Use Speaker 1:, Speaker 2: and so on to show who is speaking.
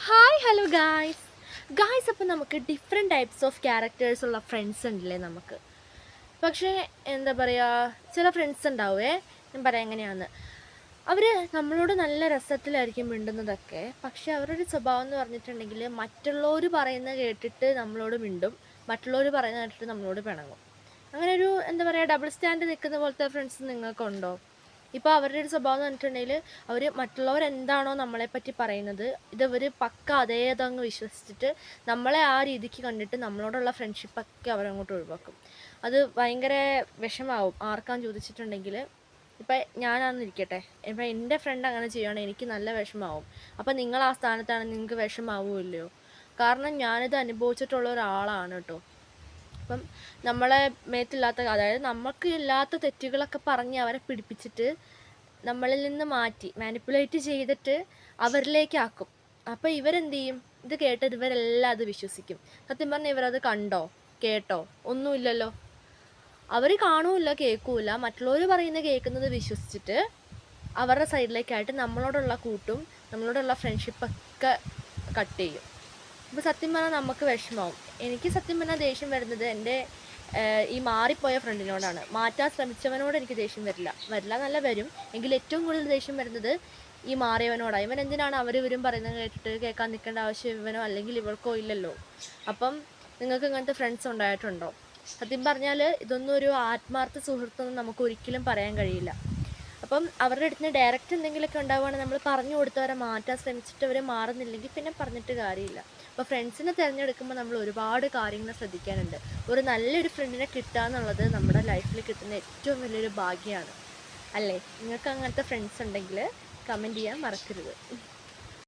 Speaker 1: Hi hello guys guys അപ്പോൾ നമുക്ക് different types of characters ഉള്ള ഫ്രണ്ട്സ് ഉണ്ടല്ലേ നമുക്ക്. പക്ഷേ എന്താ പറയുക, ചില ഫ്രണ്ട്സ് ഉണ്ടാവുമേ, ഞാൻ പറയാം എങ്ങനെയാണെന്ന്. അവർ നമ്മളോട് നല്ല രസത്തിലായിരിക്കും മിണ്ടുന്നതൊക്കെ, പക്ഷേ അവരുടെ സ്വഭാവം എന്ന് പറഞ്ഞിട്ടുണ്ടെങ്കിൽ മറ്റുള്ളവർ പറയുന്നത് കേട്ടിട്ട് നമ്മളോട് മിണ്ടും, മറ്റുള്ളവർ പറയുന്നത് കേട്ടിട്ട് നമ്മളോട് പിണങ്ങും. അങ്ങനെ ഒരു എന്താ പറയുക, ഡബിൾ സ്റ്റാൻഡ് നിൽക്കുന്ന പോലത്തെ ഫ്രണ്ട്സ് നിങ്ങൾക്കുണ്ടോ? ഇപ്പോൾ അവരുടെ ഒരു സ്വഭാവം എന്ന് പറഞ്ഞിട്ടുണ്ടെങ്കിൽ അവർ മറ്റുള്ളവരെന്താണോ നമ്മളെപ്പറ്റി പറയുന്നത് ഇതവർ പക്ക അതേതങ്ങ് വിശ്വസിച്ചിട്ട് നമ്മളെ ആ രീതിക്ക് കണ്ടിട്ട് നമ്മളോടുള്ള ഫ്രണ്ട്ഷിപ്പൊക്കെ അവരങ്ങോട്ട് ഒഴിവാക്കും. അത് ഭയങ്കര വിഷമാവും ആർക്കാന്ന് ചോദിച്ചിട്ടുണ്ടെങ്കിൽ. ഇപ്പം ഞാനാണെന്നിരിക്കട്ടെ, ഇപ്പം എൻ്റെ ഫ്രണ്ട് അങ്ങനെ ചെയ്യുകയാണെങ്കിൽ എനിക്ക് നല്ല വിഷമാവും. അപ്പം നിങ്ങൾ ആ സ്ഥാനത്താണ്, നിങ്ങൾക്ക് വിഷമാവുമല്ലോ. കാരണം ഞാനിത് അനുഭവിച്ചിട്ടുള്ള ഒരാളാണ് കേട്ടോ. അപ്പം നമ്മളെ മേത്തില്ലാത്ത, അതായത് നമുക്ക് ഇല്ലാത്ത തെറ്റുകളൊക്കെ പറഞ്ഞ് അവരെ പിടിപ്പിച്ചിട്ട് നമ്മളിൽ നിന്ന് മാറ്റി മാനിപ്പുലേറ്റ് ചെയ്തിട്ട് അവരിലേക്കാക്കും. അപ്പോൾ ഇവരെന്ത് ചെയ്യും? ഇത് കേട്ടത് ഇവരെല്ലാം അത് വിശ്വസിക്കും. സത്യം പറഞ്ഞാൽ ഇവരത് കണ്ടോ കേട്ടോ ഒന്നുമില്ലല്ലോ. അവർ കാണൂല്ല കേൾക്കൂല, മറ്റുള്ളവർ പറയുന്നത് കേൾക്കുന്നത് വിശ്വസിച്ചിട്ട് അവരുടെ സൈഡിലേക്കായിട്ട് നമ്മളോടുള്ള കൂട്ടും നമ്മളോടുള്ള ഫ്രണ്ട്ഷിപ്പൊക്കെ കട്ട് ചെയ്യും. അപ്പോൾ സത്യം പറഞ്ഞാൽ നമുക്ക് വിഷമാവും. എനിക്ക് സത്യം പറഞ്ഞാൽ ദേഷ്യം വരുന്നത് എൻ്റെ ഈ മാറിപ്പോയ ഫ്രണ്ടിനോടാണ്. മാറ്റാൻ ശ്രമിച്ചവനോട് എനിക്ക് ദേഷ്യം വരില്ല നല്ല വരും. എങ്കിൽ ഏറ്റവും കൂടുതൽ ദേഷ്യം വരുന്നത് ഈ മാറിയവനോടാണ്. ഇവൻ എന്തിനാണ് ഇവരും പറയുന്നത് കേട്ടിട്ട് കേൾക്കാൻ നിൽക്കേണ്ട ആവശ്യം ഇവനോ അല്ലെങ്കിൽ ഇവൾക്കോ ഇല്ലല്ലോ. അപ്പം നിങ്ങൾക്ക് ഇങ്ങനത്തെ ഫ്രണ്ട്സ് ഉണ്ടായിട്ടുണ്ടോ? സത്യം പറഞ്ഞാൽ ഇതൊന്നും ഒരു ആത്മാർത്ഥ സുഹൃത്തൊന്നും നമുക്ക് ഒരിക്കലും പറയാൻ കഴിയില്ല. അപ്പം അവരുടെ അടുത്ത് നിന്ന് ഡയറക്റ്റ് എന്തെങ്കിലുമൊക്കെ ഉണ്ടാവുകയാണെങ്കിൽ നമ്മൾ പറഞ്ഞു കൊടുത്തവരെ മാറ്റാൻ ശ്രമിച്ചിട്ട് അവർ മാറുന്നില്ലെങ്കിൽ പിന്നെ പറഞ്ഞിട്ട് കാര്യമില്ല. അപ്പോൾ ഫ്രണ്ട്സിനെ തിരഞ്ഞെടുക്കുമ്പോൾ നമ്മൾ ഒരുപാട് കാര്യങ്ങൾ ശ്രദ്ധിക്കാനുണ്ട്. ഒരു നല്ലൊരു ഫ്രണ്ടിനെ കിട്ടുക എന്നുള്ളത് നമ്മുടെ ലൈഫിൽ കിട്ടുന്ന ഏറ്റവും വലിയൊരു ഭാഗ്യമാണ്, അല്ലേ? നിങ്ങൾക്ക് അങ്ങനത്തെ ഫ്രണ്ട്സ് ഉണ്ടെങ്കിൽ കമൻറ്റ് ചെയ്യാൻ മറക്കരുത്.